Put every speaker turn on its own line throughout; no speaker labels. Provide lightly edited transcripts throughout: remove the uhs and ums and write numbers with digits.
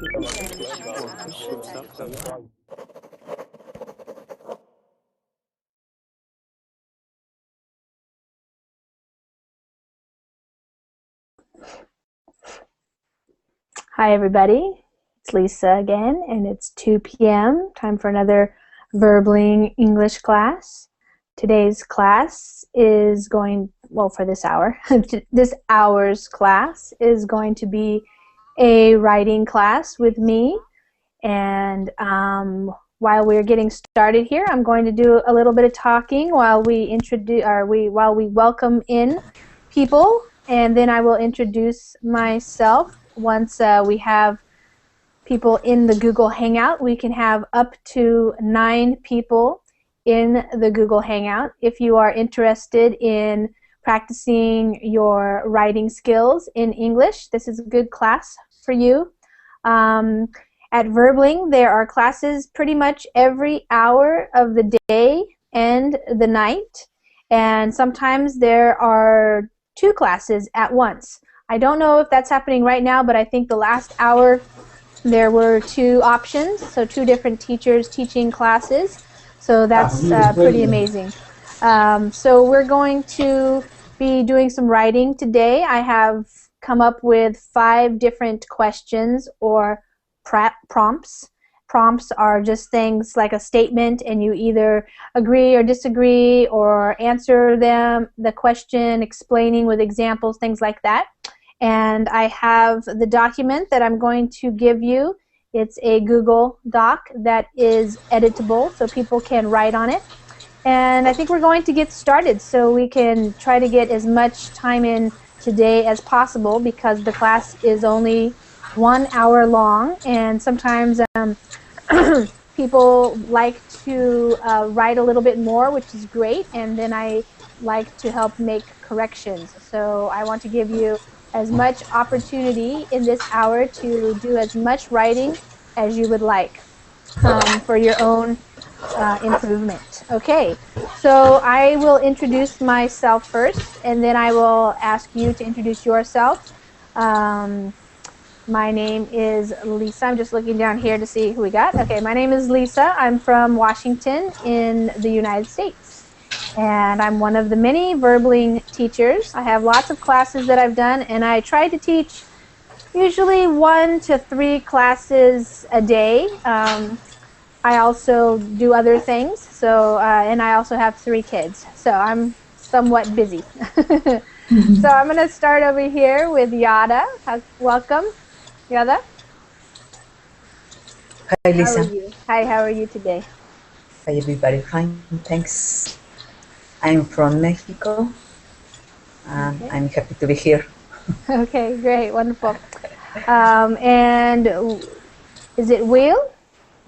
Hi everybody, it's Lisa again, and it's 2 p.m. Time for another Verbling English class. Today's class is going, well, for this hour, this hour's class is going to be a writing class with me. And while we're getting started here, I'm going to do a little bit of talking while we welcome in people, and then I will introduce myself. Once we have people in the Google Hangout, we can have up to 9 people in the Google Hangout. If you are interested in practicing your writing skills in English, this is a good class for you. At Verbling, there are classes pretty much every hour of the day and the night, and sometimes there are 2 classes at once. I don't know if that's happening right now, but I think the last hour there were 2 options, so 2 different teachers teaching classes, so that's pretty amazing. So we're going to be doing some writing today. I have come up with 5 different questions or prompts. Prompts are just things like a statement, and you either agree or disagree or answer the question, explaining with examples, things like that. And I have the document that I'm going to give you. It's a Google Doc that is editable, so people can write on it. And I think we're going to get started so we can try to get as much time in today as possible, because the class is only 1 hour long, and sometimes people like to write a little bit more, which is great, and then I like to help make corrections. So I want to give you as much opportunity in this hour to do as much writing as you would like for your own improvement. Okay, so I will introduce myself first, and then I will ask you to introduce yourself. My name is Lisa. I'm just looking down here to see who we got. Okay, my name is Lisa. I'm from Washington in the United States. And I'm one of the many Verbling teachers. I have lots of classes that I've done, and I try to teach usually 1 to 3 classes a day. I also do other things, so and I also have 3 kids, so I'm somewhat busy. So I'm going to start over here with Yada. Welcome, Yada.
Hi, Lisa.
How are you? Hi, how are you today?
Hi, everybody. Fine, thanks. I'm from Mexico, and I'm happy to be here.
Okay, great, wonderful. And is it Will?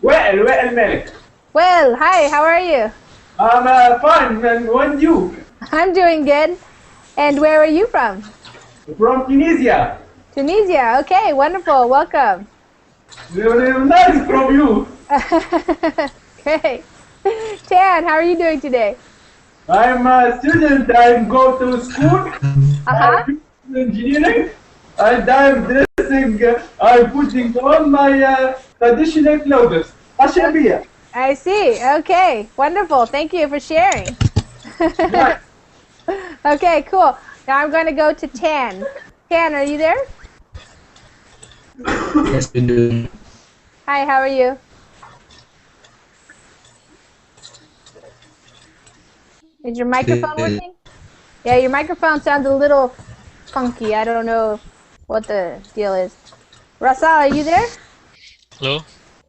Well, hi, how are you?
I'm fine, and when you?
I'm doing good. And where are you from?
From Tunisia.
Tunisia, okay, wonderful, welcome.
Nice from you.
Great. Tan, how are you doing today?
I'm a student, I go to school, I'm engineering, and I'm dressing, I'm putting on my traditional clothes. Ashabia.
I see, okay, wonderful, thank you for sharing. Okay, cool. Now I'm going to go to Tan. Tan, are you there?
Yes, we do.
Hi, how are you? Is your microphone working? Yeah, your microphone sounds a little funky. I don't know what the deal is. Russell, are you there?
Hello?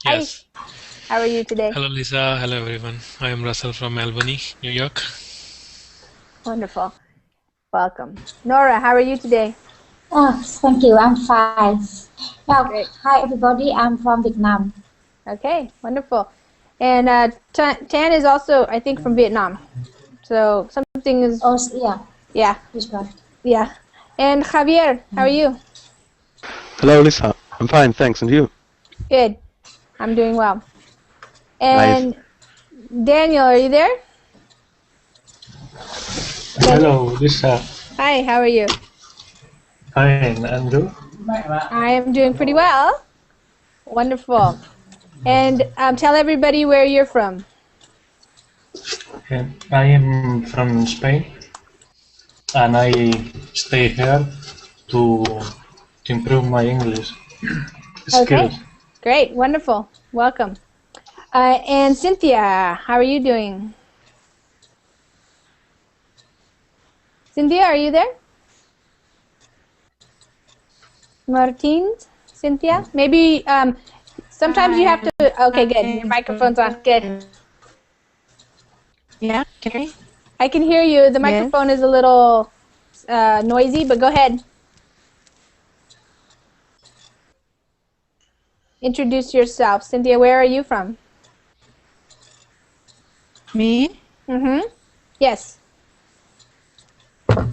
Yes.
Hi. How are you today?
Hello, Lisa. Hello, everyone. I am Russell from Albany, New York.
Wonderful. Welcome. Nora, how are you today?
Oh, thank you. I'm fine. Now,
Great.
hi, everybody. I'm from Vietnam.
Okay, wonderful. And Tan is also, I think, from Vietnam. So something is...
Oh, yeah.
Yeah.
That's right.
Yeah. And Javier, how are you?
Hello, Lisa. I'm fine, thanks. And you?
Good. I'm doing well. And
Nice.
Daniel, are you there?
Hello, Lisa.
Hi, how are you?
Fine, and you?
I am doing pretty well. Wonderful. And tell everybody where you're from.
I am from Spain, and I stay here to improve my English skills.
Okay, great, wonderful. Welcome. And Cynthia, how are you doing? Cynthia, are you there? Martin, Cynthia? Maybe sometimes you have to, okay, good. Your microphone's on, good.
Yeah, can you hear me?
I can hear you. The microphone is a little noisy, but go ahead. Introduce yourself. Cynthia, where are you from?
Me?
Mm-hmm. Yes. Do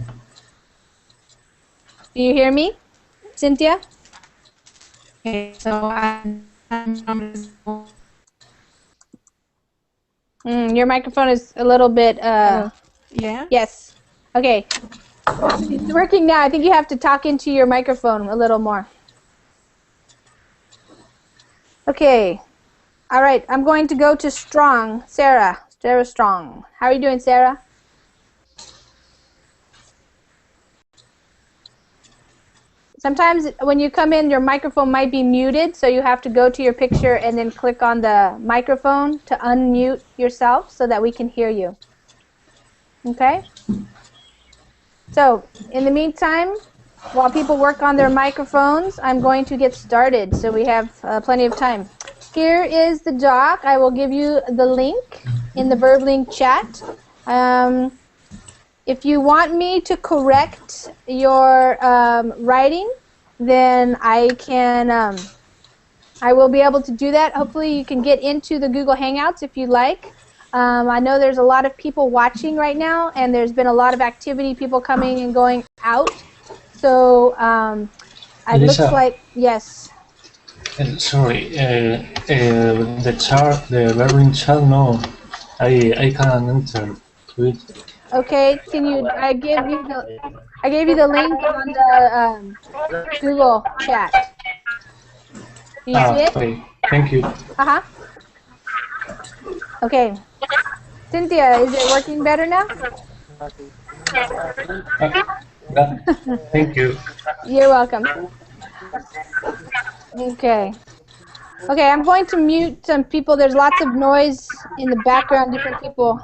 you hear me, Cynthia?
Okay, so I'm from
Your microphone is a little bit,
yeah?
yes. Okay. It's working now. I think you have to talk into your microphone a little more. Okay. All right. I'm going to go to Strong. Sarah Strong. How are you doing, Sarah? Sometimes when you come in, your microphone might be muted, so you have to go to your picture and then click on the microphone to unmute yourself so that we can hear you. Okay? So, in the meantime, while people work on their microphones, I'm going to get started so we have plenty of time. Here is the doc. I will give you the link in the Verbling chat. If you want me to correct your writing, then I will be able to do that. Hopefully you can get into the Google Hangouts if you like. I know there's a lot of people watching right now, and there's been a lot of activity, people coming and going out. So it looks like, yes.
Sorry, the chart, the Verbling chat, no, I can't enter to it.
Okay, can you? I gave you the link on the Google chat. Do you see it?
Okay, thank you.
Okay, Cynthia, is it working better now?
Thank you.
You're welcome. Okay. Okay, I'm going to mute some people. There's lots of noise in the background, different people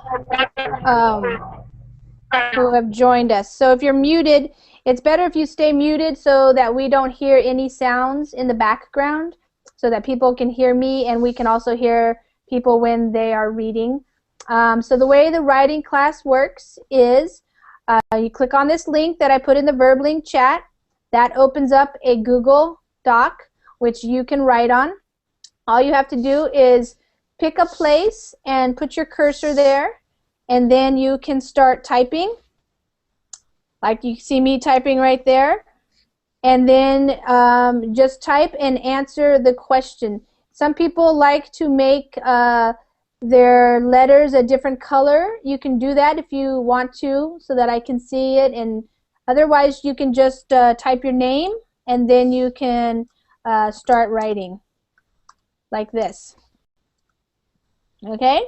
who have joined us. So if you're muted, it's better if you stay muted so that we don't hear any sounds in the background, so that people can hear me and we can also hear people when they are reading. So the way the writing class works is you click on this link that I put in the Verbling chat. That opens up a Google Doc, which you can write on. All you have to do is pick a place and put your cursor there, and then you can start typing, like you see me typing right there, and then just type and answer the question. Some people like to make their letters a different color. You can do that if you want to, so that I can see it, and otherwise you can just type your name and then you can start writing like this. Okay?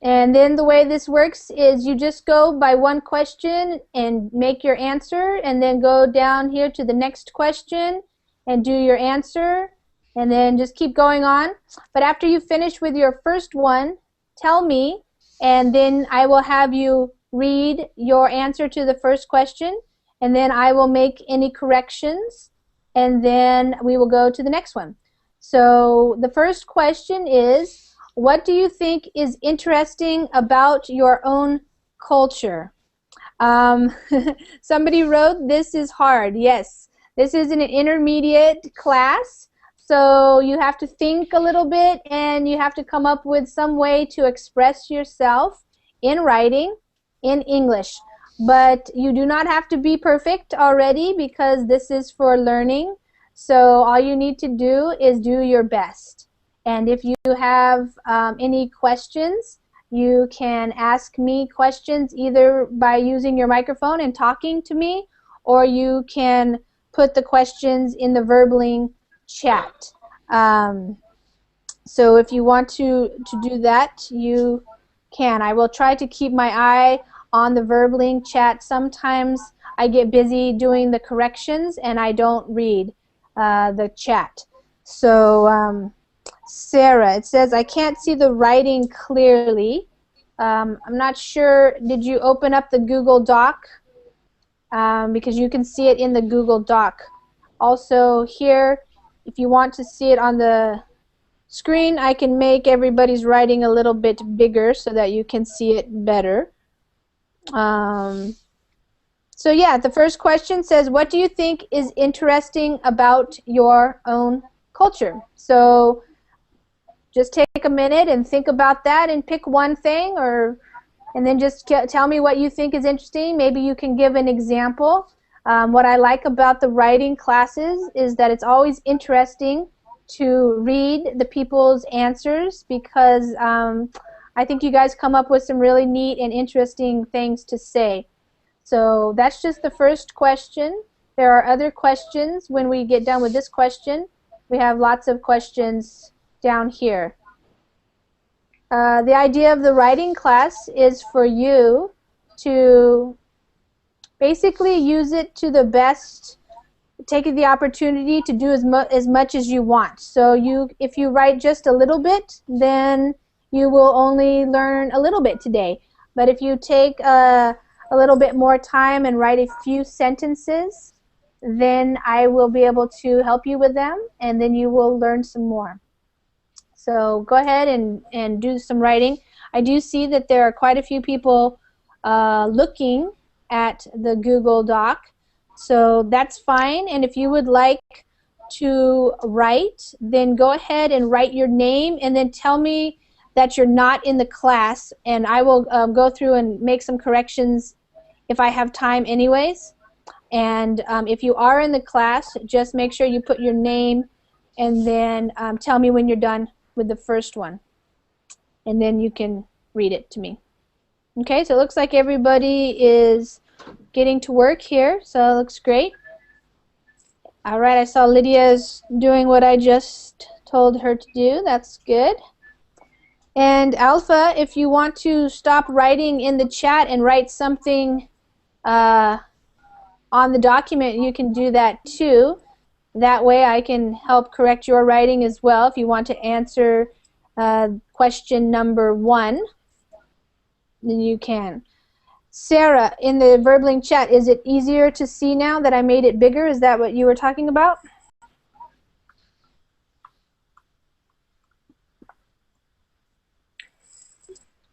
And then the way this works is you just go by one question and make your answer, and then go down here to the next question and do your answer, and then just keep going on. But after you finish with your first one, tell me, and then I will have you read your answer to the first question, and then I will make any corrections, and then we will go to the next one. So the first question is, what do you think is interesting about your own culture? Somebody wrote, this is hard. Yes, this is an intermediate class, so you have to think a little bit and you have to come up with some way to express yourself in writing in English. But you do not have to be perfect already, because this is for learning. So all you need to do is do your best. And if you have any questions, you can ask me questions either by using your microphone and talking to me, or you can put the questions in the Verbling chat. So if you want to do that, you can. I will try to keep my eye on the Verbling chat. Sometimes I get busy doing the corrections and I don't read the chat. So Sarah, it says, I can't see the writing clearly. I'm not sure, did you open up the Google Doc? Because you can see it in the Google Doc. Also here, if you want to see it on the screen, I can make everybody's writing a little bit bigger so that you can see it better. So yeah, the first question says, what do you think is interesting about your own culture? So just take a minute and think about that and pick one thing, and then just tell me what you think is interesting. Maybe you can give an example. What I like about the writing classes is that it's always interesting to read the people's answers, because I think you guys come up with some really neat and interesting things to say. So that's just the first question. There are other questions when we get done with this question. We have lots of questions down here. The idea of the writing class is for you to basically use it to the best, take the opportunity to do as much as you want. So if you write just a little bit, then you will only learn a little bit today. But if you take a little bit more time and write a few sentences, then I will be able to help you with them, and then you will learn some more. So go ahead and do some writing. I do see that there are quite a few people looking at the Google Doc, so that's fine. And if you would like to write, then go ahead and write your name and then tell me that you're not in the class, and I will go through and make some corrections if I have time anyways. And if you are in the class, just make sure you put your name and then tell me when you're done with the first one, and then you can read it to me. Okay, so it looks like everybody is getting to work here, so it looks great. All right, I saw Lydia's doing what I just told her to do. That's good. And Alpha, if you want to stop writing in the chat and write something on the document, you can do that too. That way I can help correct your writing as well. If you want to answer question number 1, then you can. Sarah, in the Verbling chat, is it easier to see now that I made it bigger? Is that what you were talking about?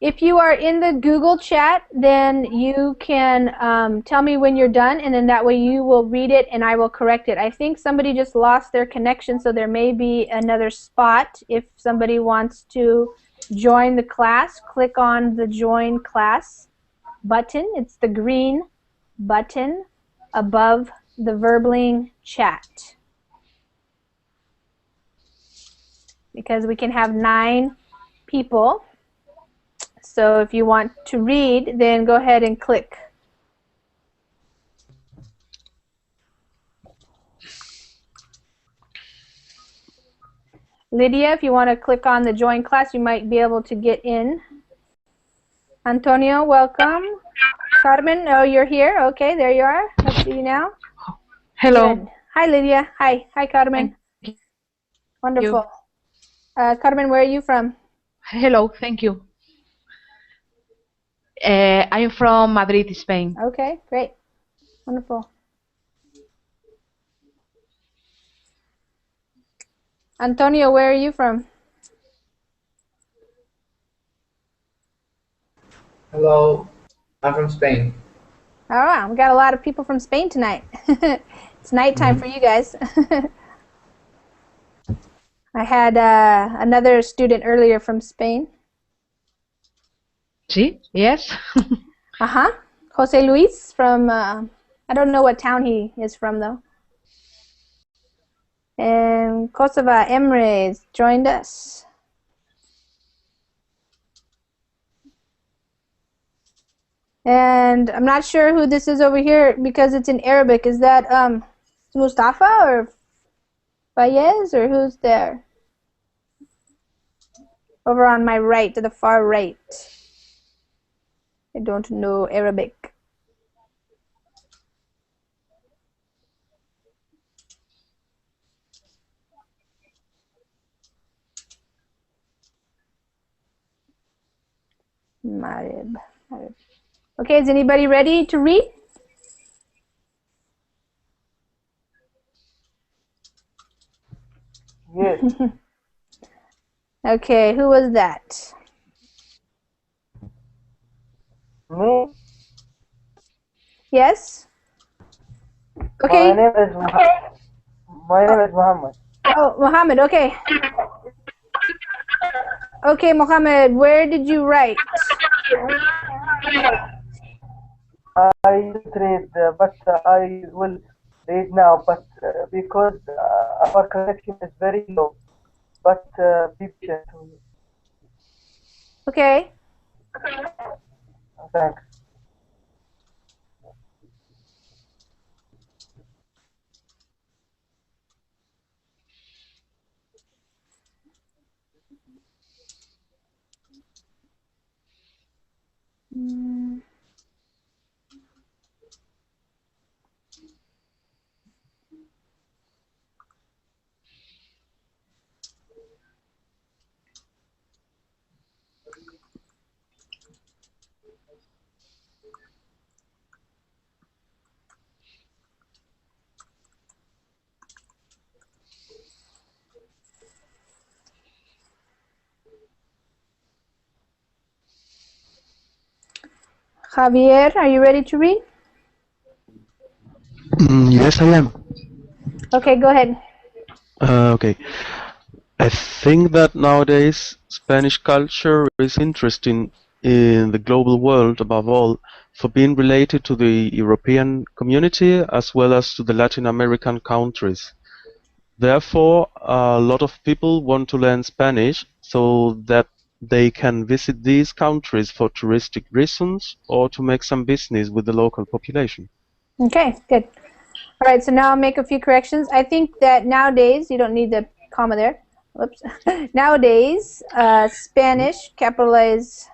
If you are in the Google chat, then you can tell me when you're done, and then that way you will read it and I will correct it. I think somebody just lost their connection, so there may be another spot. If somebody wants to join the class, click on the Join Class button. It's the green button above the Verbling chat. Because we can have 9 people. So if you want to read, then go ahead and click. Lydia, if you want to click on the Join Class, you might be able to get in. Antonio, welcome. Carmen, oh, you're here. Okay, there you are. Let's see you now.
Hello.
Good. Hi, Lydia. Hi. Hi, Carmen. Wonderful. Carmen, where are you from?
Hello, thank you. I'm from Madrid, Spain.
Okay, great. Wonderful. Antonio, where are you from?
Hello, I'm from Spain.
All right, we got a lot of people from Spain tonight. It's nighttime for you guys. I had another student earlier from Spain.
Sí, yes.
Uh-huh. Jose Luis from, I don't know what town he is from, though. And Kosova Emre joined us. And I'm not sure who this is over here because it's in Arabic. Is that Mustafa or Fayez, or who's there? Over on my right, to the far right. I don't know Arabic. Marib. Okay, is anybody ready to read?
Yes.
Okay, who was that?
Me?
Yes? Okay.
My name is Muhammad.
Oh, Muhammad, okay. Okay, Muhammad, where did you write?
I didn't read, but I will read now. But because our connection is very low, but be patient.
Okay.
Thanks.
Javier, are you ready to read?
Yes, I am.
Okay, go ahead.
Okay. I think that nowadays Spanish culture is interesting in the global world above all for being related to the European community as well as to the Latin American countries. Therefore, a lot of people want to learn Spanish so that they can visit these countries for touristic reasons or to make some business with the local population.
Okay, good. All right, so now I'll make a few corrections. I think that nowadays, you don't need the comma there. Whoops. Nowadays, Spanish, capitalize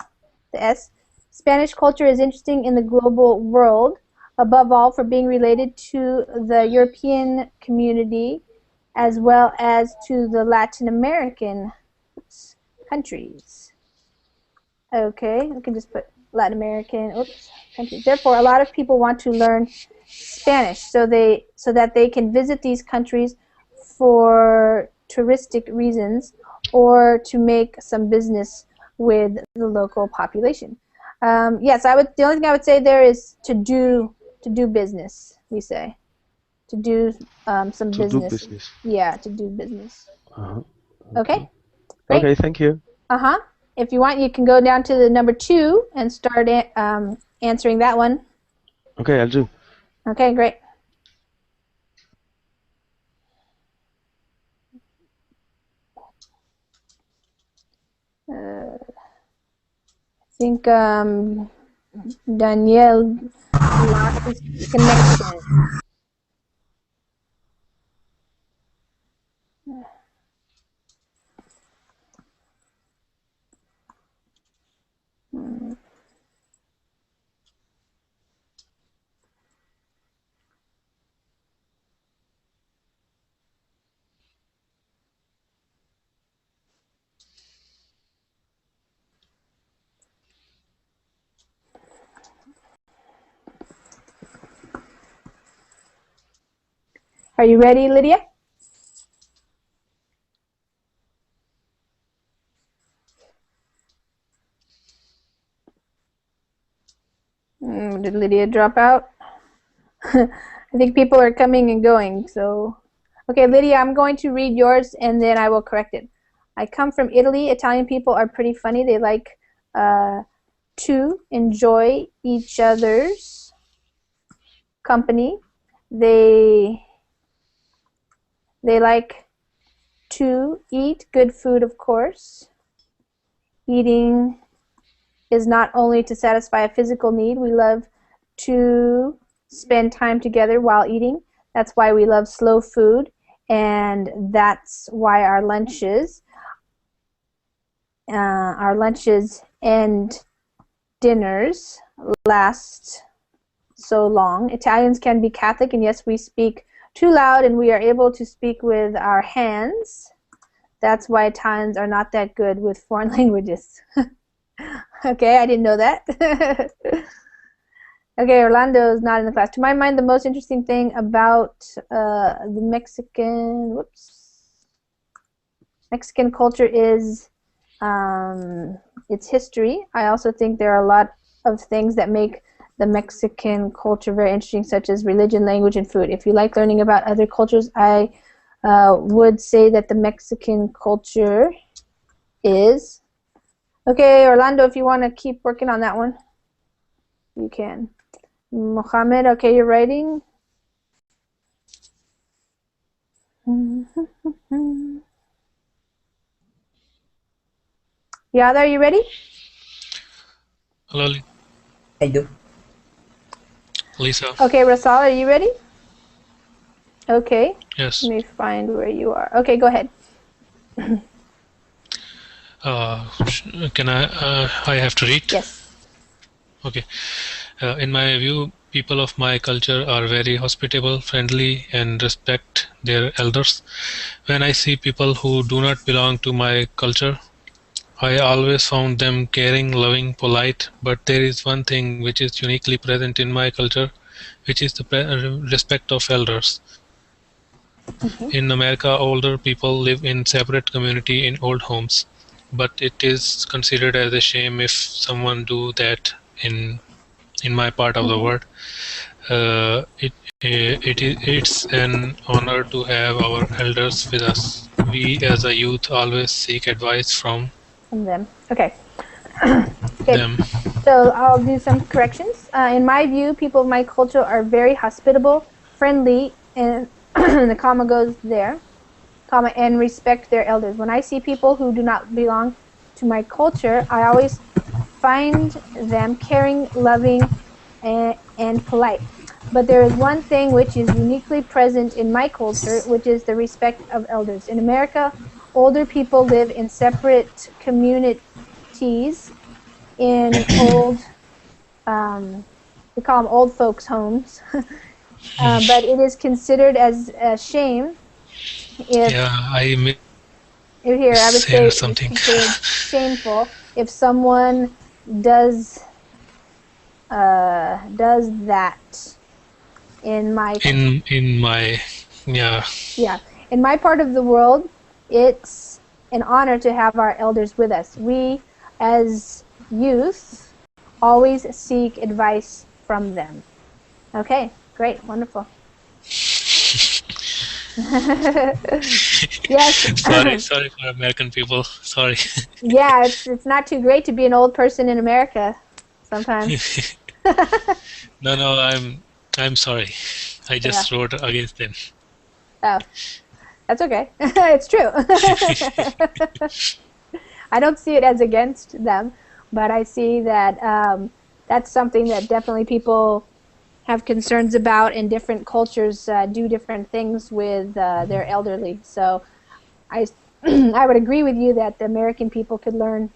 the S, Spanish culture is interesting in the global world, above all for being related to the European community as well as to the Latin American countries. Okay, we can just put Latin American countries. Therefore, a lot of people want to learn Spanish so that they can visit these countries for touristic reasons or to make some business with the local population. Yes, the only thing I would say there is to do business. We say to do some business.
To do business.
Yeah, to do business.
Uh-huh.
Okay. Great.
Okay, thank you.
If you want, you can go down to the number 2 and start answering that one.
Okay, I'll do.
Okay, great. I think Danielle lost his connection. Are you ready, Lydia? Did Lydia drop out? I think people are coming and going, so... Okay, Lydia, I'm going to read yours and then I will correct it. I come from Italy. Italian people are pretty funny. They like to enjoy each other's company. They like to eat good food, of course. Eating is not only to satisfy a physical need. We love to spend time together while eating. That's why we love slow food and that's why our lunches and dinners last so long. Italians can be Catholic, and yes, we speak too loud, and we are able to speak with our hands. That's why Italians are not that good with foreign languages. Okay, I didn't know that. Okay, Orlando is not in the class. To my mind, the most interesting thing about the Mexican culture is its history. I also think there are a lot of things that make the Mexican culture very interesting, such as religion, language, and food. If you like learning about other cultures, I would say that the Mexican culture is... Okay, Orlando, if you want to keep working on that one, you can. Mohammed, okay, you're writing? Yada, are you ready?
Hello,
I do.
Lisa.
Okay, Rasal, are you ready? Okay.
Yes.
Let me find where you are. Okay, go ahead.
Can I have to read?
Yes.
Okay. In my view, people of my culture are very hospitable, friendly, and respect their elders. When I see people who do not belong to my culture, I always found them caring, loving, polite, but there is one thing which is uniquely present in my culture, which is the respect of elders. In America, older people live in separate community in old homes, but it is considered as a shame if someone do that in my part of the world. It's an honor to have our elders with us. We as a youth always seek advice from
them. Okay. Okay.
them.
So I'll do some corrections. In my view, people of my culture are very hospitable, friendly, and the comma goes there, comma, and respect their elders. When I see people who do not belong to my culture, I always find them caring, loving, and polite. But there is one thing which is uniquely present in my culture, which is the respect of elders. In America, older people live in separate communities in old, we call them old folks' homes. But it is considered as a shame if...
Yeah, I
would say
something.
It's considered shameful if someone does that in my in my part of the world. It's an honor to have our elders with us. We as youth always seek advice from them. Okay, great, wonderful. Yes.
Sorry for American people. Sorry.
Yeah, it's not too great to be an old person in America sometimes.
No, I'm sorry. I just wrote against them.
Oh, that's okay. It's true. I don't see it as against them, but I see that that's something that definitely people have concerns about, and different cultures do different things with their elderly. So I would agree with you that the American people could learn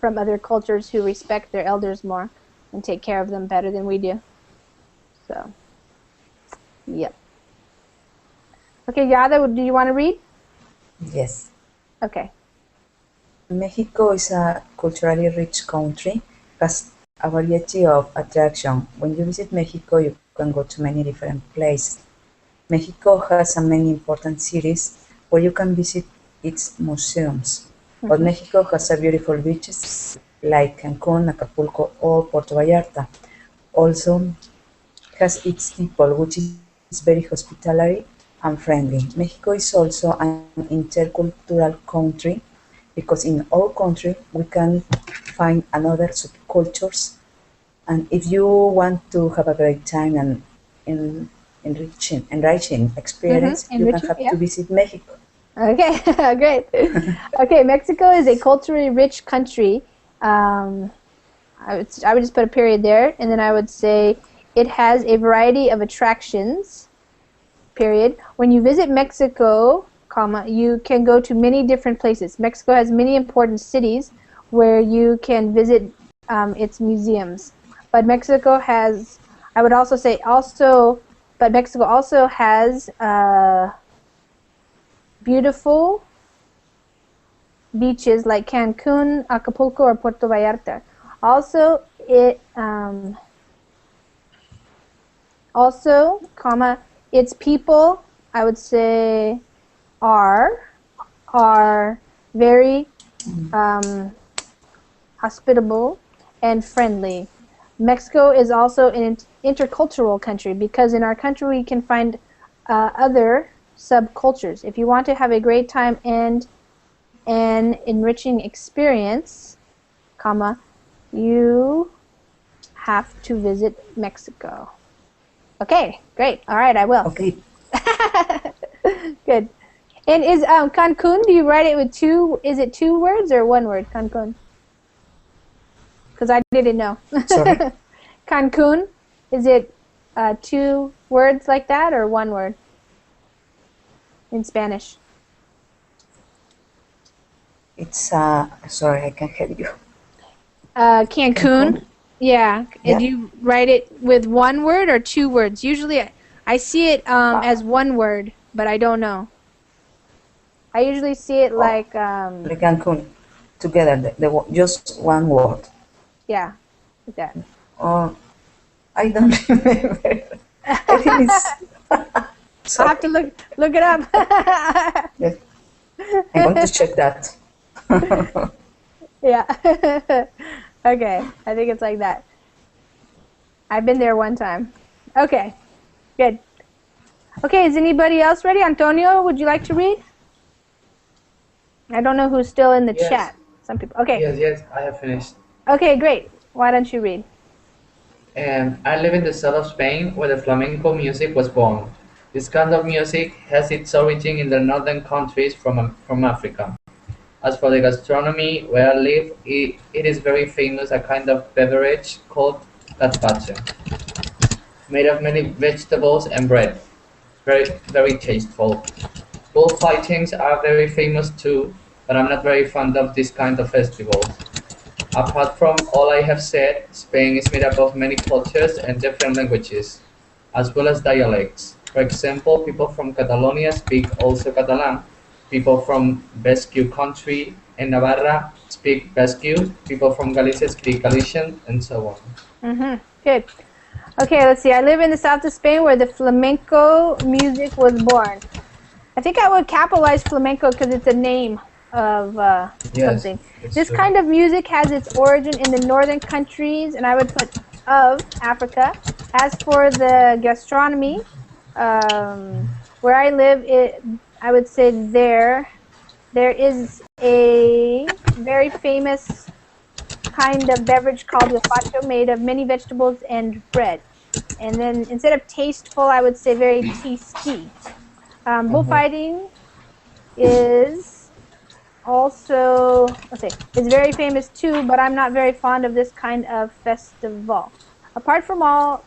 from other cultures who respect their elders more and take care of them better than we do. So, yep. Okay, Yada, do you want to read?
Yes.
Okay.
Mexico is a culturally rich country, has a variety of attraction. When you visit Mexico, you can go to many different places. Mexico has many important cities where you can visit its museums. But Mexico has a beautiful beaches like Cancun, Acapulco, or Puerto Vallarta. Also has its people, which is very hospitable and friendly. Mexico is also an intercultural country, because in our country we can find another subcultures, and if you want to have a great time and enriching experience, you can have to visit Mexico.
Okay, great. Okay, Mexico is a culturally rich country. I would just put a period there, and then I would say it has a variety of attractions. period. When you visit Mexico, comma, you can go to many different places. Mexico has many important cities where you can visit its museums. But Mexico has, I would also say but Mexico also has beautiful beaches like Cancun, Acapulco, or Puerto Vallarta. Also, comma, its people, I would say, are very hospitable and friendly. Mexico is also an intercultural country because in our country we can find other subcultures. If you want to have a great time and an enriching experience, comma, you have to visit Mexico. Okay, great. All right, I will.
Okay.
Good. And is Cancun, do you write it with is it two words or one word, Cancun? Because I didn't know.
Sorry?
Cancun, is it two words like that or one word in Spanish?
It's, sorry, I can't hear you.
Cancun? Yeah.
Yeah.
Do you write it with one word or two words? Usually I see it as one word, but I don't know. I usually see it like...
Like Cancun, together, just one word.
Yeah, like that.
I don't remember. I think it's...
I'll have to look it up.
Yes. I'm going to check that.
Yeah. Okay, I think it's like that. I've been there one time. Okay, good. Okay, is anybody else ready? Antonio, would you like to read? I don't know who's still in the chat. Some people. Okay.
Yes, I have finished.
Okay, great. Why don't you read?
I live in the south of Spain where the flamenco music was born. This kind of music has its origin in the northern countries from Africa. As for the gastronomy where I live, it is very famous, a kind of beverage called gazpacho, made of many vegetables and bread. Very, very tasteful. Bullfightings are very famous too, but I'm not very fond of this kind of festivals. Apart from all I have said, Spain is made up of many cultures and different languages, as well as dialects. For example, people from Catalonia speak also Catalan, people from Basque country and Navarra speak Basque, people from Galicia speak Galician, and so on.
Good. Okay, let's see. I live in the south of Spain where the flamenco music was born. I think I would capitalize flamenco because it's a name of something. This kind of music has its origin in the northern countries, and I would put of Africa. As for the gastronomy, where I live, I would say there is a very famous kind of beverage called gazpacho made of many vegetables and bread. And then instead of tasteful, I would say very tasty. Bullfighting is also, is very famous too, but I'm not very fond of this kind of festival. Apart from all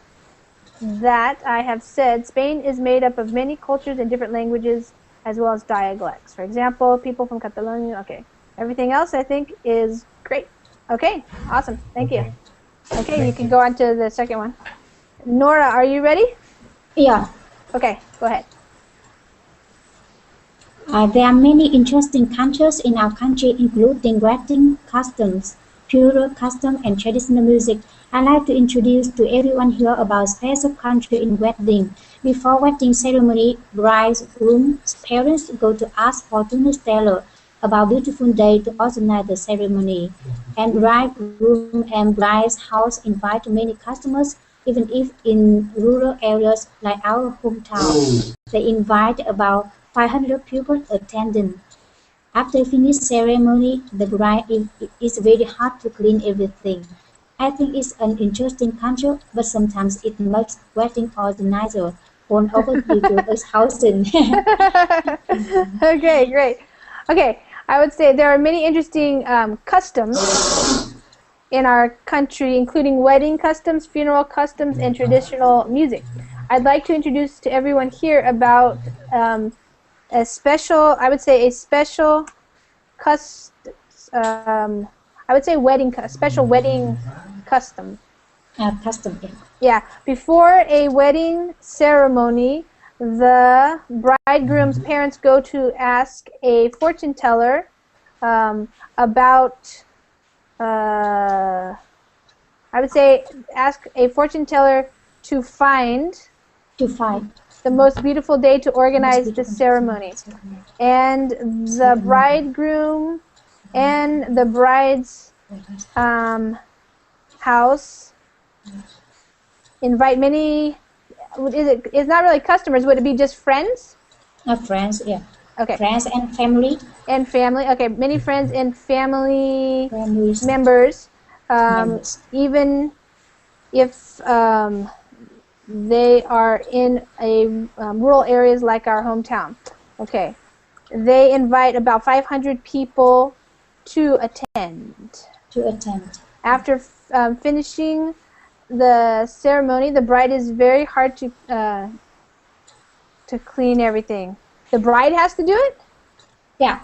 that I have said, Spain is made up of many cultures and different languages as well as dialects. For example, people from Catalonia. Okay. Everything else I think is great. Okay. Awesome. Thank you. Okay, you can go on to the second one. Nora, are you ready?
Yeah.
Okay, go ahead.
There are many interesting cultures in our country, including wedding customs, funeral custom, and traditional music. I'd like to introduce to everyone here about special country in wedding. Before wedding ceremony, bridegroom's parents go to ask fortune teller about beautiful day to organize the ceremony. And bridegroom and bride's house invite many customers, even if in rural areas like our hometown. They invite about 500 people attending. After finish ceremony, the bride is very hard to clean everything. I think it's an interesting culture, but sometimes it makes wedding organizer fall over people as housing.
Okay, great. Okay, I would say there are many interesting customs in our country, including wedding customs, funeral customs, and traditional music. I'd like to introduce to everyone here about a special, I would say a special I would say special wedding custom.
Custom.
Yeah, before a wedding ceremony, the bridegroom's parents go to ask a fortune teller about, I would say, ask a fortune teller to find the most beautiful day to organize the ceremony. And the bridegroom and the bride's house invite many, it's not really customers, would it be just friends?
Friends, yeah.
Okay.
Friends and family.
And family, okay, many friends and family members. Even if they are in rural areas like our hometown. Okay. They invite about 500 people to attend. After finishing the ceremony, the bride is very hard to clean everything. The bride has to do it?
Yeah.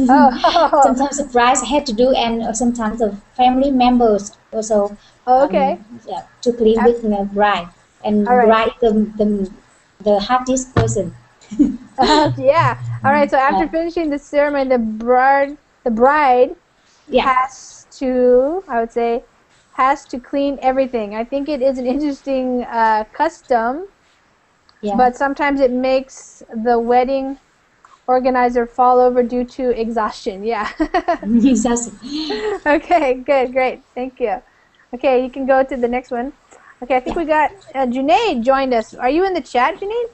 Oh.
Sometimes the bride had to do, and sometimes the family members also.
Okay.
Yeah, to clean with the bride, and bride the hardest person.
Yeah. All right. So after finishing the ceremony, the bride has to, I would say, has to clean everything. I think it is an interesting custom, but sometimes it makes the wedding organizer fall over due to exhaustion. Yeah.
Exhaustion.
Okay. Good. Great. Thank you. Okay, you can go to the next one. Okay, I think we got Junaid joined us. Are you in the chat, Junaid?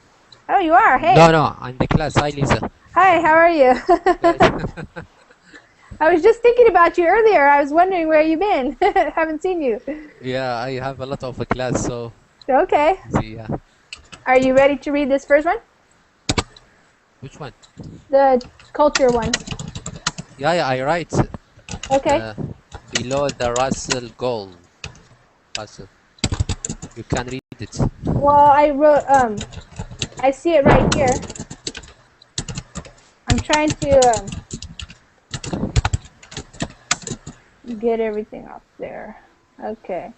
Oh, you are. Hey.
No, I'm the class. Hi, Lisa.
Hi, how are you? I was just thinking about you earlier. I was wondering where you've been. Haven't seen you.
Yeah, I have a lot of a class, so.
Okay.
Yeah.
Are you ready to read this first one?
Which one?
The culture one.
Yeah, I write.
Okay.
Below the Russell goal. Russell. You can read it.
Well, I wrote, I see it right here. I'm trying to get everything up there. Okay.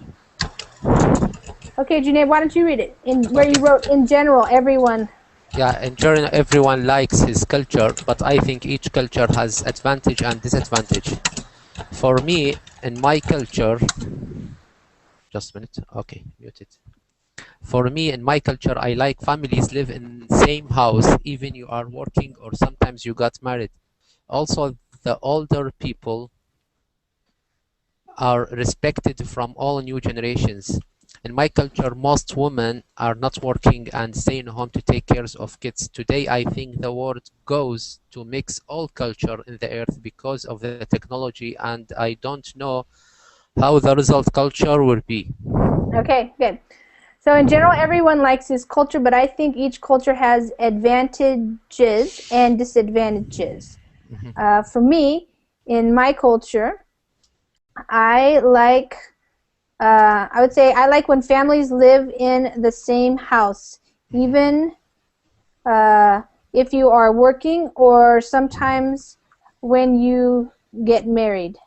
Okay, Junaid, why don't you read it? Where you wrote, in general, everyone.
Yeah, in general, everyone likes his culture, but I think each culture has advantage and disadvantage. For me, in my culture, just a minute. Okay, mute it. For me, in my culture, I like families live in the same house, even you are working or sometimes you got married. Also, the older people are respected from all new generations. In my culture, most women are not working and staying home to take care of kids. Today, I think the world goes to mix all culture in the earth because of the technology, and I don't know how the result culture will be.
Okay, good. So in general, everyone likes his culture, but I think each culture has advantages and disadvantages. For me, in my culture, I like, I would say I like when families live in the same house, even if you are working or sometimes when you get married.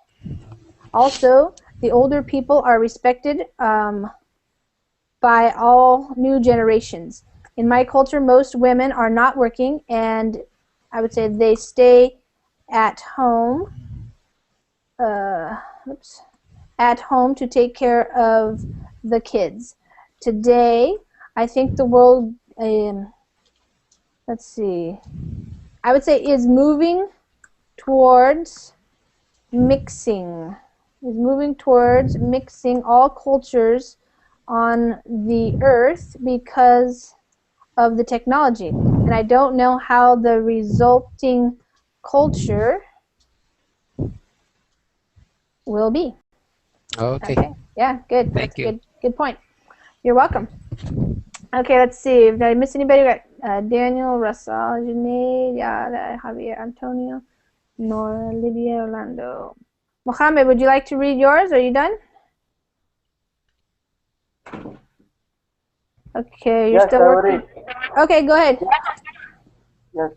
Also, the older people are respected by all new generations. In my culture, most women are not working, and I would say they stay at home. At home to take care of the kids. Today, I think the world, let's see, I would say is moving towards mixing. Is moving towards mixing all cultures on the earth because of the technology. And I don't know how the resulting culture will be.
Okay.
Yeah, good.
Thank you.
Good point. You're welcome. Okay, let's see. Did I miss anybody? We got Daniel, Russell, Junaid, Javier, Antonio, Nora, Lydia, Orlando. Mohammed, would you like to read yours? Are you done? Okay, you're
Yes,
still
I will
working.
read.
Okay, go ahead.
Yes,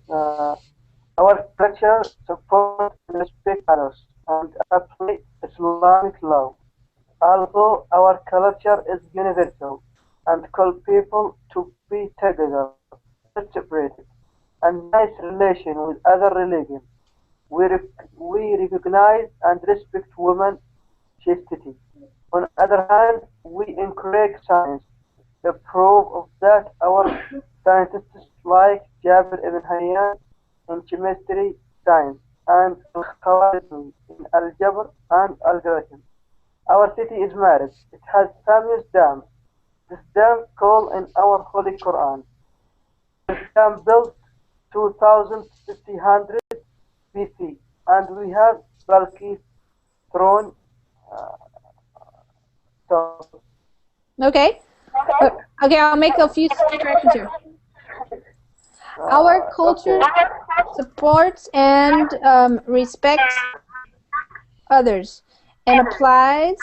our culture supports and respects others and apply Islamic law. Although our culture is universal and call people to be together, not separated, and nice relation with other religions, we recognize and respect women's chastity. On the other hand, we encourage science. The proof of that our scientists like Jabir ibn Hayyan in chemistry science and Al-Khwarizmi in algebra and algorithm. Our city is married. It has famous dams. This dam called in our Holy Quran. This dam built 2500 BC, and we have Balkis throne stone.
Okay. Okay, I'll make a few corrections here. Our culture supports and respects others and applies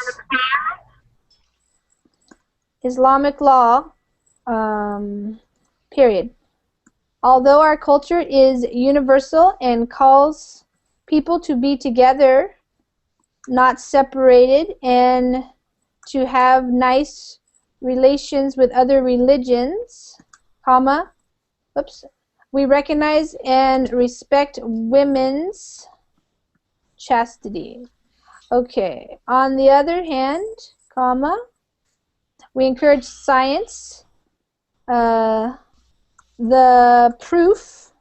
Islamic law, period. Although our culture is universal and calls people to be together, not separated, and to have nice relations with other religions, comma, oops, we recognize and respect women's chastity. Okay, on the other hand, comma, we encourage science. The proof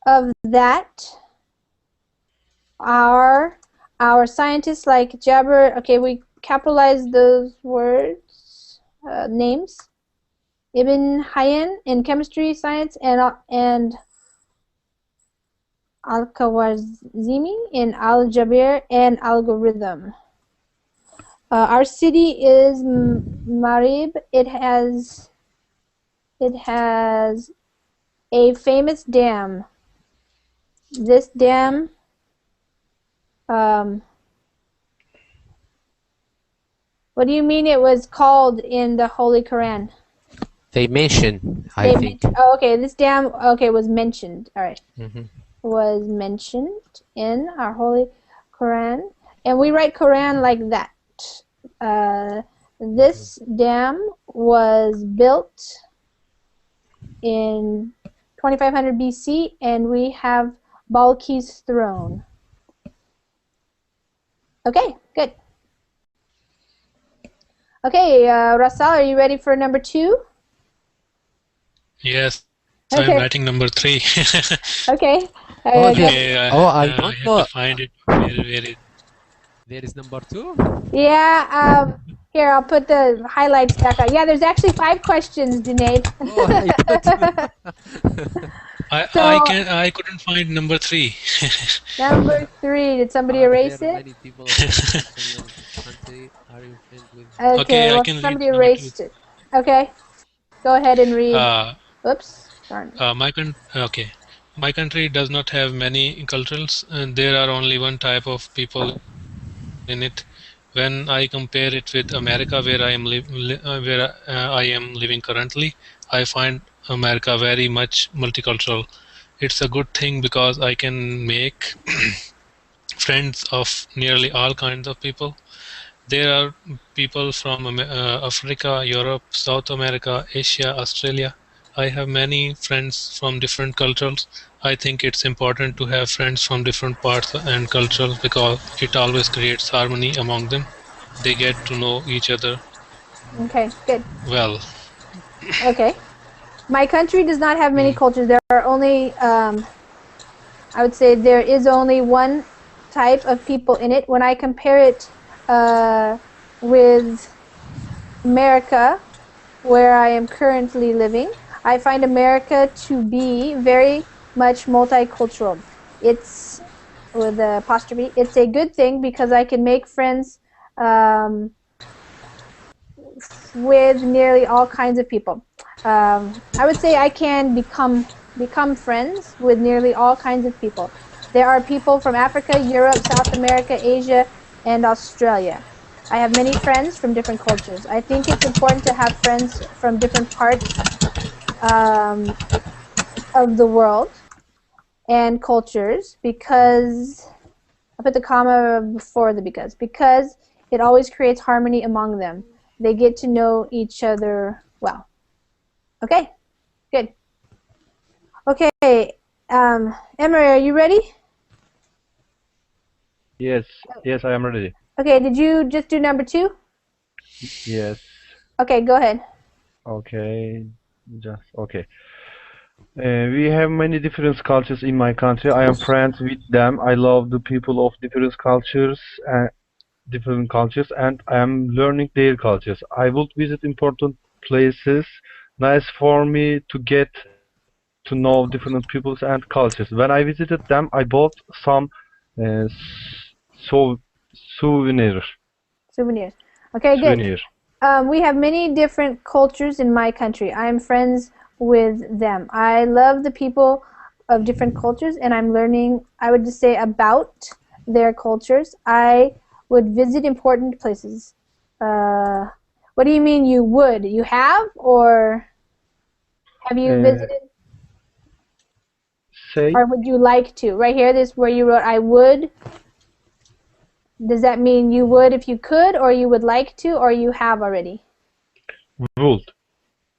of that are our scientists like Jabir. Okay, we capitalize those words, names. Ibn Hayyan in chemistry, science, and Al-Khwarizmi in algebra and algorithm. Our city is Marib. It has a famous dam. This dam what do you mean it was called in the Holy Quran?
They mention, I think.
Oh, okay, this dam, okay, was mentioned. All right.
Mm-hmm.
Was mentioned in our Holy Quran. And we write Quran like that. This dam was built in 2500 BC, and we have Balkis throne. Okay, good. Okay, Rasal, are you ready for number 2?
Yes,
Okay.
I'm writing number 3.
Okay.
Okay,
I don't
have
know.
to find it. Where
There is number 2?
Yeah, here, I'll put the highlights back up. Yeah, there's actually 5 questions, Junaid.
I couldn't find number 3.
Number 3, did somebody erase it?
Many people country are you friends with?
Okay,
I
well,
can read
somebody
number
erased it. Okay, go ahead and read.
2.
Oops, darn.
My country does not have many cultures, and there are only one type of people in it. When I compare it with America, where I am living currently, I find America very much multicultural. It's a good thing because I can make friends of nearly all kinds of people. There are people from Africa, Europe, South America, Asia, Australia. I have many friends from different cultures. I think it's important to have friends from different parts and cultures because it always creates harmony among them. They get to know each other
Okay, good.
well.
Okay. My country does not have many cultures. There are only, I would say there is only one type of people in it. When I compare it with America, where I am currently living, I find America to be very much multicultural. It's, with the apostrophe, it's a good thing because I can make friends with nearly all kinds of people. I would say I can become friends with nearly all kinds of people. There are people from Africa, Europe, South America, Asia, and Australia. I have many friends from different cultures. I think it's important to have friends from different parts of the world and cultures because, I put the comma before the because it always creates harmony among them. They get to know each other well. Okay, good. Okay, Emery, are you ready?
Yes, yes, I am ready.
Okay, did you just do number 2?
Yes.
Okay, go ahead.
Okay, just okay. We have many different cultures in my country. I am friends with them. I love the people of different cultures and I am learning their cultures. I would visit important places. Nice for me to get to know different peoples and cultures. When I visited them, I bought some uh, souvenirs.
Souvenirs. Okay, good.
Souvenirs.
We have many different cultures in my country. I am friends with them. I love the people of different cultures, and I'm learning, I would just say, about their cultures. I would visit important places. What do you mean you would? You have, or have you visited? Or would you like to? Right here, this is where you wrote, I would. Does that mean you would if you could, or you would like to, or you have already?
Would.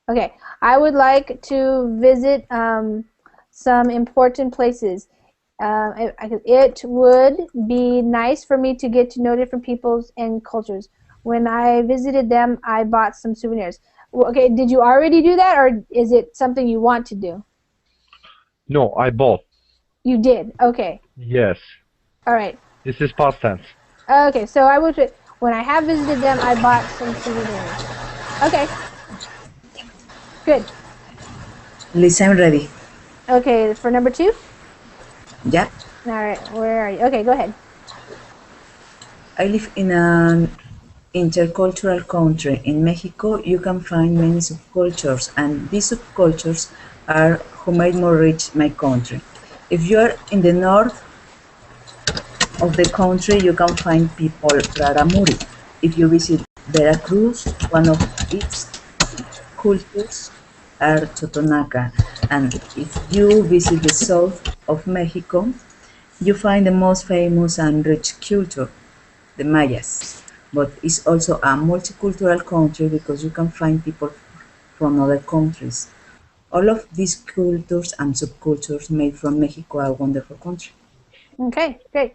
Okay, I would like to visit some important places. It would be nice for me to get to know different peoples and cultures. When I visited them, I bought some souvenirs. Okay, did you already do that, or is it something you want to do?
No, I bought.
You did, okay.
Yes.
All right.
This is past tense.
Okay, so I would, when I have visited them, I bought some souvenirs. Okay. Good.
Lisa, I'm ready.
Okay, for number 2?
Yeah.
All right, where are you? Okay, go ahead.
I live in an intercultural country. In Mexico, you can find many subcultures, and these subcultures are who made more rich my country. If you are in the north of the country, you can find people Raramuri. If you visit Veracruz, one of its cultures are Totonaca. And if you visit the south of Mexico, you find the most famous and rich culture, the Mayas. But it's also a multicultural country because you can find people from other countries. All of these cultures and subcultures made from Mexico a wonderful country.
Okay, great.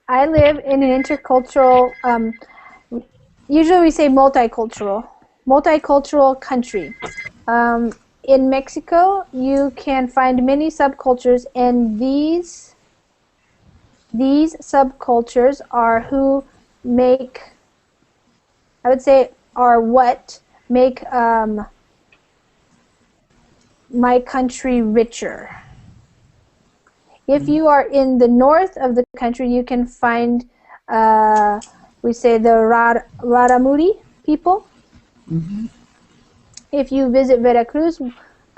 I live in an intercultural, usually we say multicultural country. In Mexico, you can find many subcultures, and these subcultures are who make, I would say, are what make my country richer. If you are in the north of the country, you can find, we say, the Raramuri people.
Mm-hmm.
If you visit Veracruz,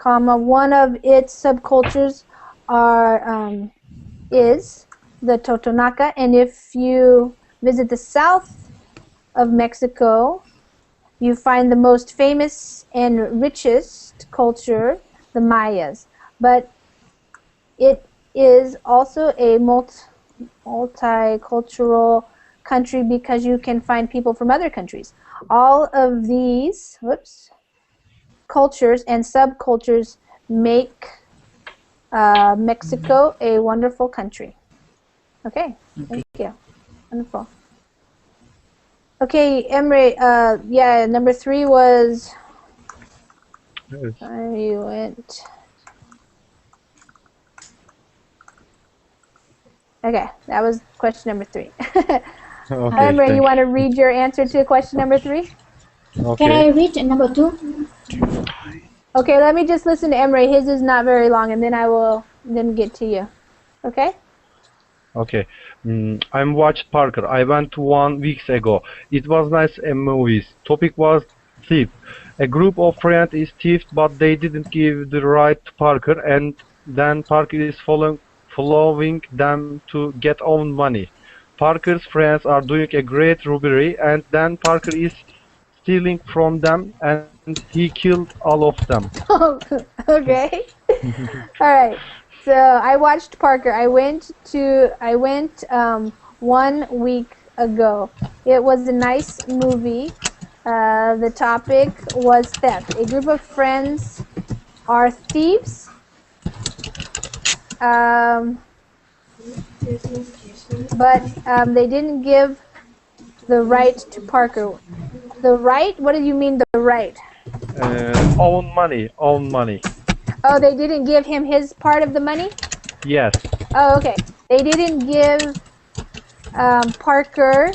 one of its subcultures is the Totonaca, and if you visit the south of Mexico, you find the most famous and richest culture, the Mayas. But it is also a multicultural country because you can find people from other countries. All of these cultures and subcultures make Mexico a wonderful country. Okay, thank you. Wonderful. Okay, Emre, yeah, number 3 was, you went, okay, that was question number 3.
Okay,
Emre, you want to read your answer to question number 3?
Okay.
Can I read number 2?
Okay, let me just listen to Emre. His is not very long, and then I will then get to you. Okay?
Okay. I'm watched Parker. I went 1 week ago. It was nice movies. Topic was thief. A group of friends is thieved, but they didn't give the right to Parker, and then Parker is following them to get own money. Parker's friends are doing a great robbery, and then Parker is stealing from them, and he killed all of them.
Okay. All right. So I watched Parker. I went 1 week ago. It was a nice movie. The topic was theft. A group of friends are thieves. But they didn't give the right to Parker. The right? What do you mean the right?
Own money.
Oh, they didn't give him his part of the money?
Yes.
Oh, okay. They didn't give Parker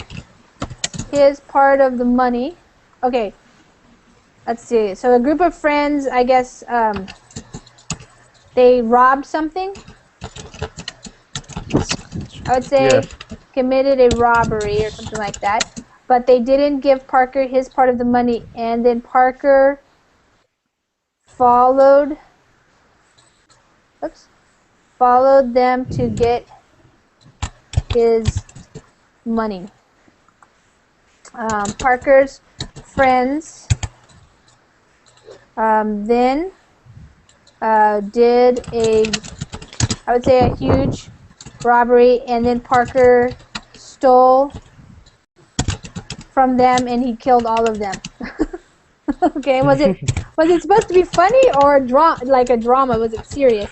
his part of the money. Okay. Let's see. So a group of friends, I guess, they robbed something? I would say
Yes.
committed a robbery or something like that. But they didn't give Parker his part of the money, and then Parker followed them to get his money. Parker's friends then did I would say a huge robbery, and then Parker stole from them and he killed all of them. Okay, was it supposed to be funny or like a drama? Was it serious?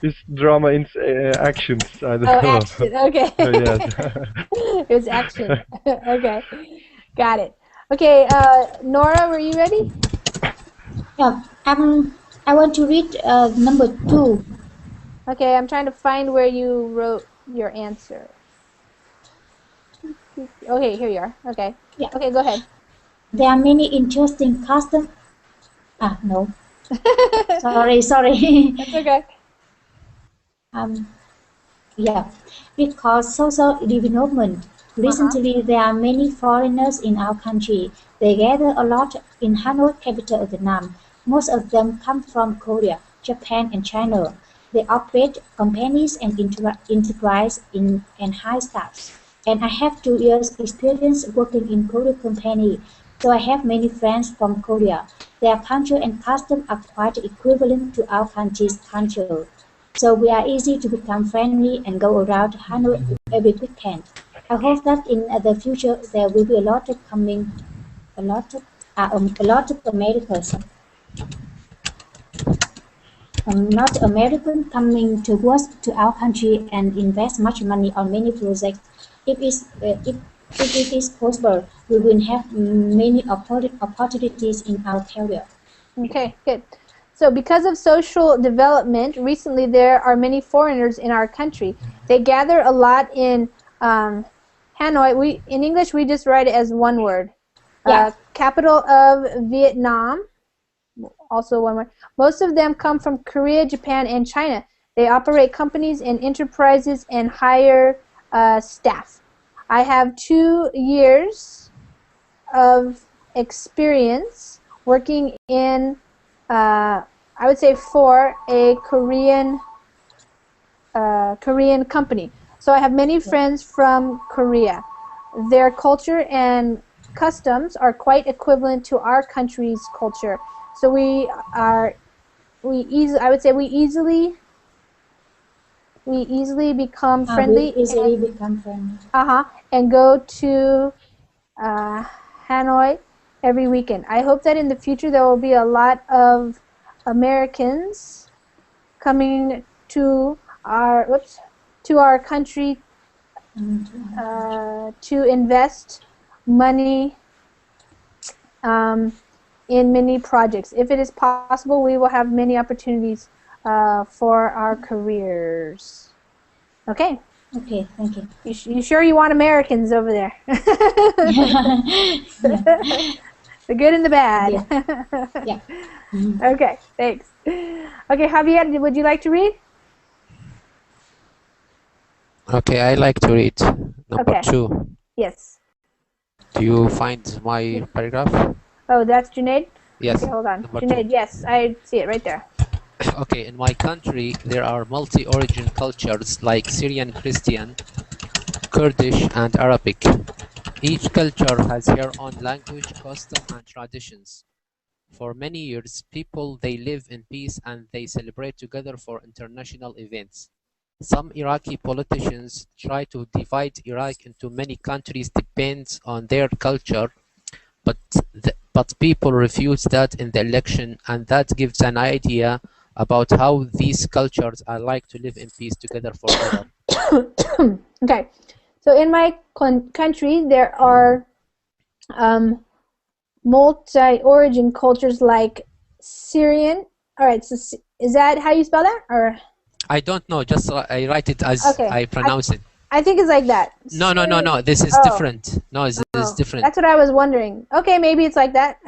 It's drama in actions. I don't
Oh,
know.
action. Okay.
Yes.
It was action. Okay, got it. Okay, Nora, were you ready?
Yeah, I want to read number 2.
Okay, I'm trying to find where you wrote your answer. Okay, here you are. Okay.
Yeah.
Okay, go ahead.
There are many interesting customs. No. Sorry.
That's okay.
Yeah, because social development. Recently, there are many foreigners in our country. They gather a lot in Hanoi, capital of Vietnam. Most of them come from Korea, Japan, and China. They operate companies and enterprise and hire staff. And I have 2 years experience working in Korean company, so I have many friends from Korea. Their culture and custom are quite equivalent to our country's culture. So we are easy to become friendly and go around Hanoi every weekend. I hope that in the future there will be a lot of Americans. Not American coming to work to our country and invest much money on many projects. If it is possible, we will have many opportunities in our career.
Okay, good. So because of social development, recently there are many foreigners in our country. They gather a lot in Hanoi. In English, we just write it as one word.
Yeah.
Capital of Vietnam, also one word. Most of them come from Korea, Japan, and China. They operate companies and enterprises and hire staff. I have 2 years of experience working in, I would say, for a Korean company. So I have many friends from Korea. Their culture and customs are quite equivalent to our country's culture. So we easily become friendly. And go to Hanoi every weekend. I hope that in the future there will be a lot of Americans coming to our country to invest money in many projects. If it is possible, we will have many opportunities for our careers. Okay.
Okay, thank you.
You sure you want Americans over there? The good and the bad.
Yeah.
Okay, thanks. Okay, Javier, would you like to read?
Okay, I like to read number
Okay.
2.
Yes.
Do you find my paragraph?
Oh, that's Junaid?
Yes.
Okay, hold on.
number
Junaid,
2.
yes, I see it right there.
Okay, in my country there are multi-origin cultures like Syrian Christian, Kurdish, and Arabic. Each culture has their own language, custom, and traditions. For many years, people they live in peace and they celebrate together for international events. Some Iraqi politicians try to divide Iraq into many countries depends on their culture, but people refuse that in the election, and that gives an idea about how these cultures are like to live in peace together forever.
Okay, so in my country there are multi-origin cultures like Syrian. All right, so is that how you spell that, or?
I don't know, just I write it as
Okay.
I pronounce it.
I think it's like that.
No, this is
Oh.
different. No, this is different.
That's what I was wondering. Okay, maybe it's like that.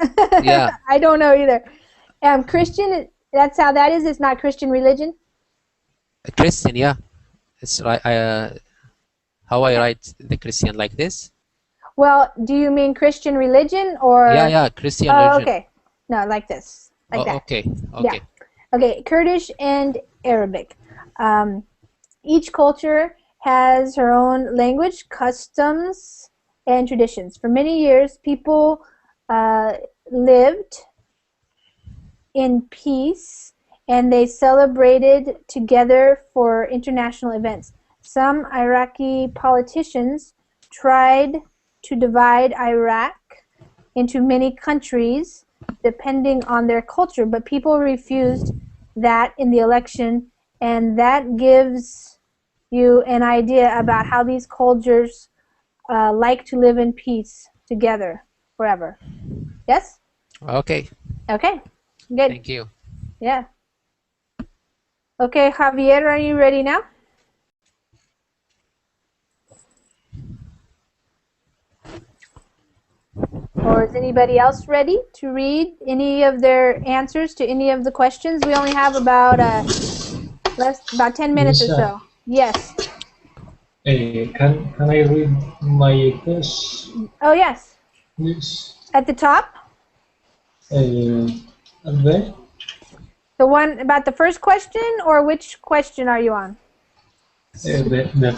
Yeah.
I don't know either. Christian, that's how that is. It's not Christian religion.
Christian, yeah. It's right. How I write the Christian like this?
Well, do you mean Christian religion or?
Yeah, Christian
Oh,
religion.
okay. No, like this. Like that.
Okay.
Yeah. Okay, Kurdish and Arabic. Each culture has her own language, customs, and traditions. For many years, people lived in peace and they celebrated together for international events. Some Iraqi politicians tried to divide Iraq into many countries depending on their culture, but people refused that in the election, and that gives you an idea about how these cultures like to live in peace together forever. Yes?
Okay.
Okay, good.
Thank you.
Yeah. Okay, Javier, are you ready now? Or is anybody else ready to read any of their answers to any of the questions? We only have about about 10 minutes or so. Yes.
Can I read my test?
Oh, yes.
Yes.
At the top?
There?
The one about the first question, or which question are you on?
The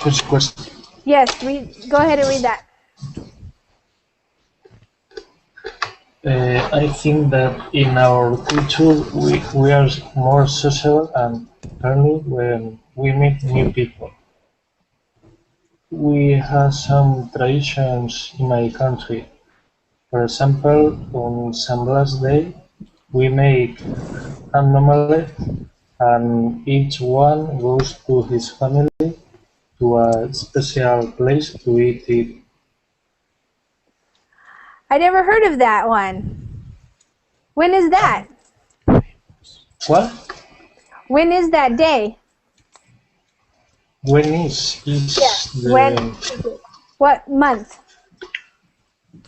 first question.
Yes, go ahead and read that.
I think that in our culture we are more social and friendly when we meet new people. We have some traditions in my country. For example, on San Blas Day, we make an omelette and each one goes to his family to a special place to eat it.
I never heard of that one. When is that?
What?
When is that day?
When is the
When? What month?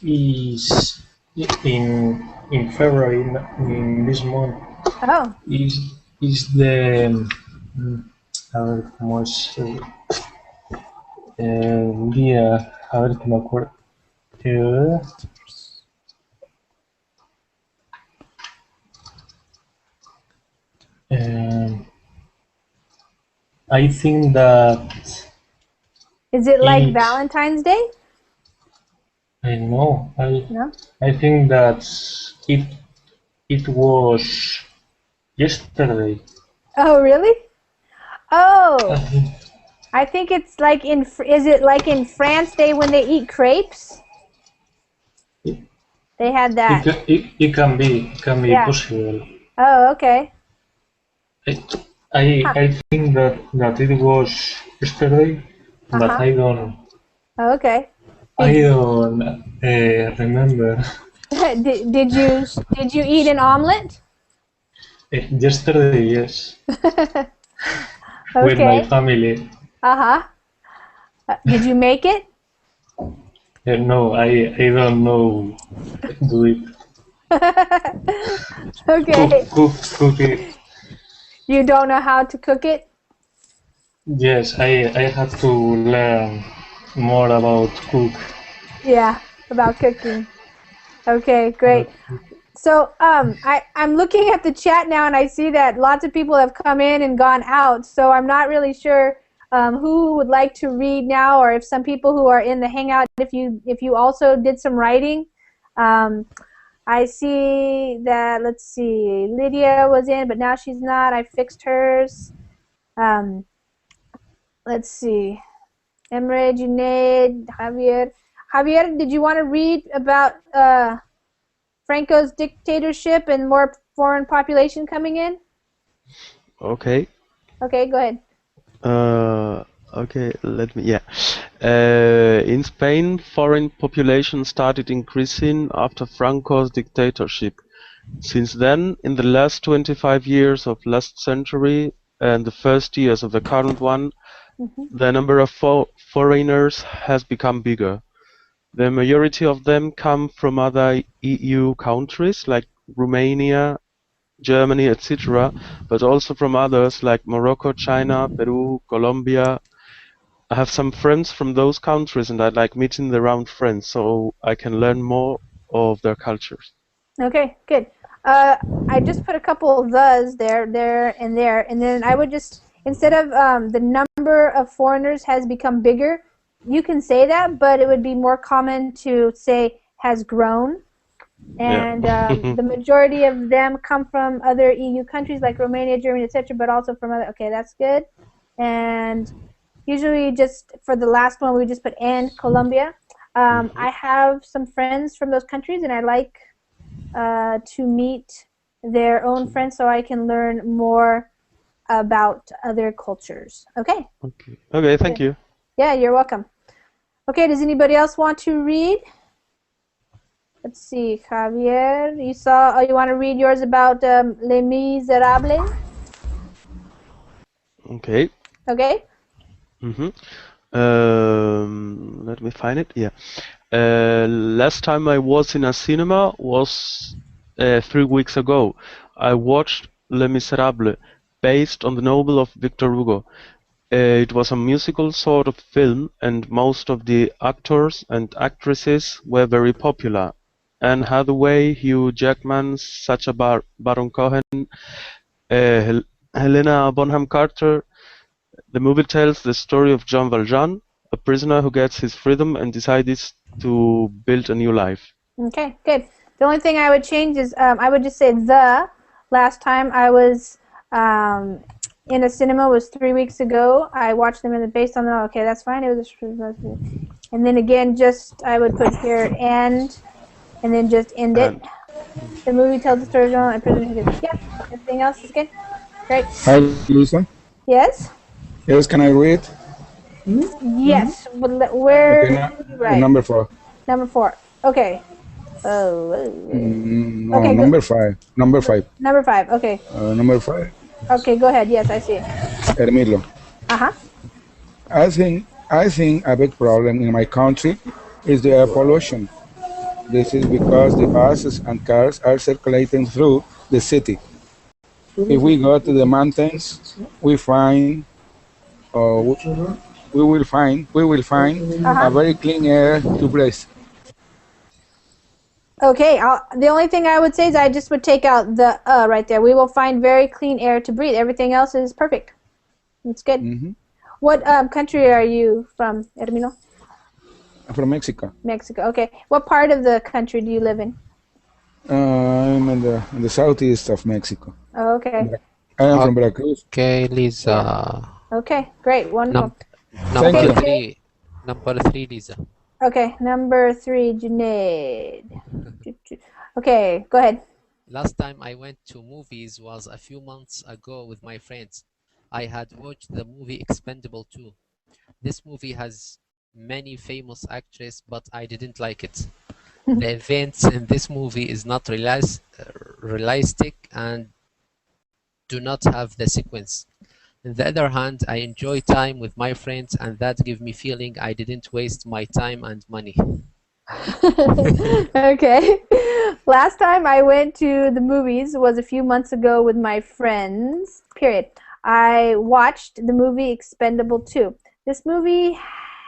is in February in this month
Oh.
is the a ver cómo es el día, a ver que me acuerdo. I think that
Is it like
It's-
Valentine's Day?
I know.
No?
I think that it was yesterday.
Oh, really? Oh, I think it's like is it like in France Day when they eat crepes? They had that.
It can be
Yeah.
possible.
Oh, okay.
I think that it was yesterday, but
Uh-huh.
I don't
Okay.
remember.
Did you eat an omelet?
Yesterday, yes, with my
Okay.
family.
Uh-huh. Did you make it?
No, I don't know do it.
Okay.
Cook it.
You don't know how to cook it?
Yes, I have to learn more about cook.
Yeah, about cooking. Okay, great. So I'm looking at the chat now and I see that lots of people have come in and gone out, so I'm not really sure who would like to read now, or if some people who are in the Hangout, if you also did some writing. I see that, let's see, Lydia was in, but now she's not. I fixed hers. Let's see. Emre, Junaid, Javier. Javier, did you want to read about Franco's dictatorship and more foreign population coming in?
Okay.
Okay, go ahead.
Okay, in Spain, foreign population started increasing after Franco's dictatorship. Since then, in the last 25 years of last century and the first years of the current one, the number of foreigners has become bigger. The majority of them come from other EU countries like Romania, Germany, etc., but also from others like Morocco, China, Peru, Colombia. I have some friends from those countries and I like meeting the round friends so I can learn more of their cultures.
Okay, good. I just put a couple of thes there, and then I would just, instead of the number of foreigners has become bigger, you can say that, but it would be more common to say has grown. And the majority of them come from other EU countries like Romania, Germany, etc., but also from other, okay, that's good. And usually just for the last one, we just put and Colombia. I have some friends from those countries, and I like to meet their own friends so I can learn more about other cultures. Okay?
Okay, thank you.
Yeah, you're welcome. Okay, does anybody else want to read? Let's see, Javier, you saw, you want to read yours about Les Miserables?
Okay.
Okay.
Let me find it. Yeah. Last time I was in a cinema was 3 weeks ago. I watched Les Miserables, based on the novel of Victor Hugo. It was a musical sort of film, and most of the actors and actresses were very popular. Anne Hathaway, Hugh Jackman, Sacha Baron Cohen, Helena Bonham Carter. The movie tells the story of Jean Valjean, a prisoner who gets his freedom and decides to build a new life.
Okay, good. The only thing I would change is I would just say the. Last time I was in a cinema was 3 weeks ago. I watched them based on the. Okay, that's fine. It was, and then again, just I would put here and then just end it. The movie tells the story of Jean, a prisoner who gets. Yeah. Everything else is good. Great.
Hi, Lisa.
Yes.
Yes, can I read?
Yes. Where?
Okay,
right.
Number 4.
Number 4. Okay.
No,
Okay,
number 5. Number 5.
Number 5. Okay.
Number 5.
Okay, go ahead. Yes, I see it.
Hermilo. I think a big problem in my country is the air pollution. This is because the buses and cars are circulating through the city. If we go to the mountains, we will find a very clean air to breathe.
Okay, the only thing I would say is I just would take out the right there. We will find very clean air to breathe. Everything else is perfect. It's good. What country are you from, Hermino?
I'm from Mexico.
Mexico. Okay. What part of the country do you live in?
I'm in the southeast of Mexico.
Oh, okay.
I am from Veracruz.
Okay, Lisa.
Okay, great. Wonderful.
Number 3. Number 3, Lisa.
Okay, number 3, Junaid. Okay, go ahead.
Last time I went to movies was a few months ago with my friends. I had watched the movie Expendable 2. This movie has many famous actresses, but I didn't like it. The events in this movie is not realistic and do not have the sequence. On the other hand, I enjoy time with my friends, and that gives me feeling I didn't waste my time and money.
Okay. Last time I went to the movies was a few months ago with my friends, period. I watched the movie Expendable 2. This movie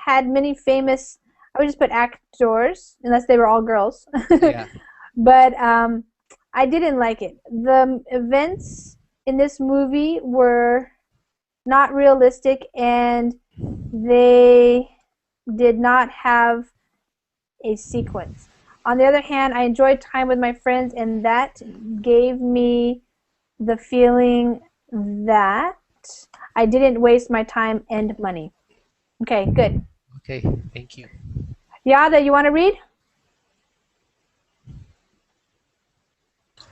had many famous, I would just put actors, unless they were all girls.
Yeah.
But I didn't like it. The events in this movie were not realistic, and they did not have a sequence. On the other hand, I enjoyed time with my friends, and that gave me the feeling that I didn't waste my time and money. Okay, good.
Okay, thank you.
Yada, you want to read?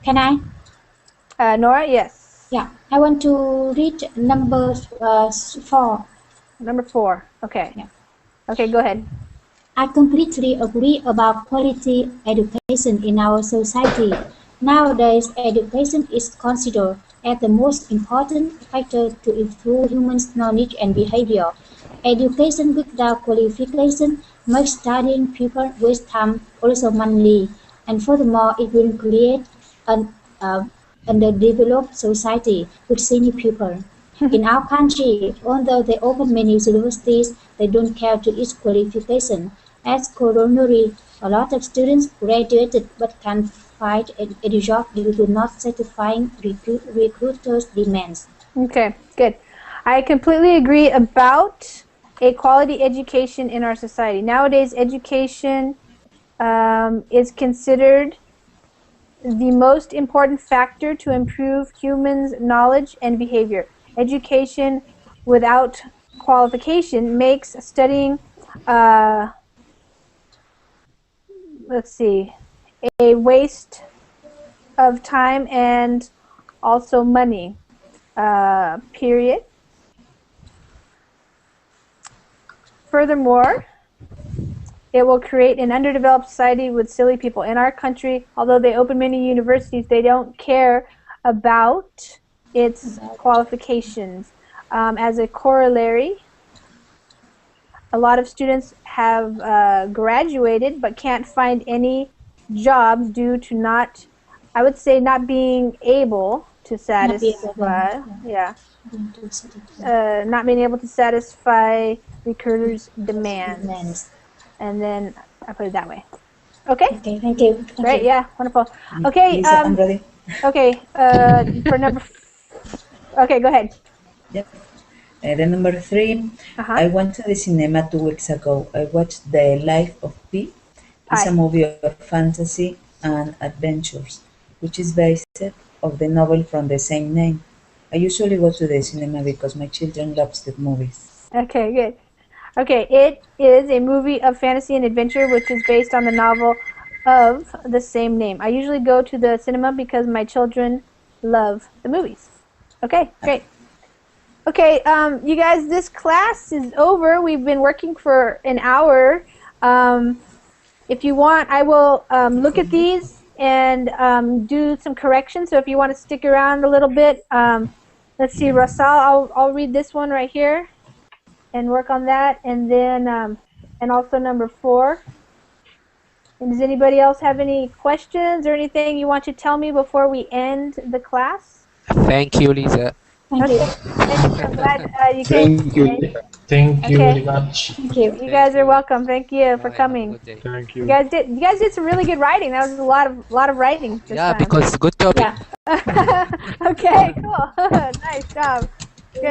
Can I?
Nora, yes.
Yeah, I want to read number 4.
Number 4, okay.
Yeah.
Okay, go ahead.
I completely agree about quality education in our society. Nowadays, education is considered as the most important factor to improve human knowledge and behavior. Education without qualification makes studying people waste time, also money, and furthermore, it will create an underdeveloped society with senior people. In our country, although they open many universities, they don't care to its qualification. As corollary, a lot of students graduated but can't find a job due to not satisfying recruiters' demands.
Okay, good. I completely agree about a quality education in our society. Nowadays, education is considered the most important factor to improve humans' knowledge and behavior. Education without qualification makes studying, a waste of time and also money, period. Furthermore, it will create an underdeveloped society with silly people. In our country, although they open many universities, they don't care about its qualifications. As a corollary, a lot of students have graduated but can't find any job due to not being able to satisfy, not being able to satisfy recruiters' demands. And then I put it that way. Okay.
Okay, thank you.
Great. Yeah. Wonderful. Okay.
Lisa, I'm ready.
Okay. For number. Okay. Go ahead.
Yep. Then number 3. I went to the cinema 2 weeks ago. I watched The Life of Pi. It's a movie of fantasy and adventures, which is based on the novel from the same name. I usually go to the cinema because my children love the movies.
Okay, good. Okay, it is a movie of fantasy and adventure which is based on the novel of the same name. I usually go to the cinema because my children love the movies. Okay, great. Okay, you guys, this class is over. We've been working for an hour. If you want, I will look at these and do some corrections. So if you want to stick around a little bit, let's see, Rasal, I'll read this one right here and work on that, and then and also number 4. And does anybody else have any questions or anything you want to tell me before we end the class?
Thank you, Lisa.
Thank you.
Thank you. I'm glad you came.
Thank you.
Thank you very much.
Thank you.
You guys are welcome. Thank you for coming.
Thank
You guys did some really good writing. That was a lot of writing. This time.
Because good topic.
Yeah. Okay, cool. Nice job. Good.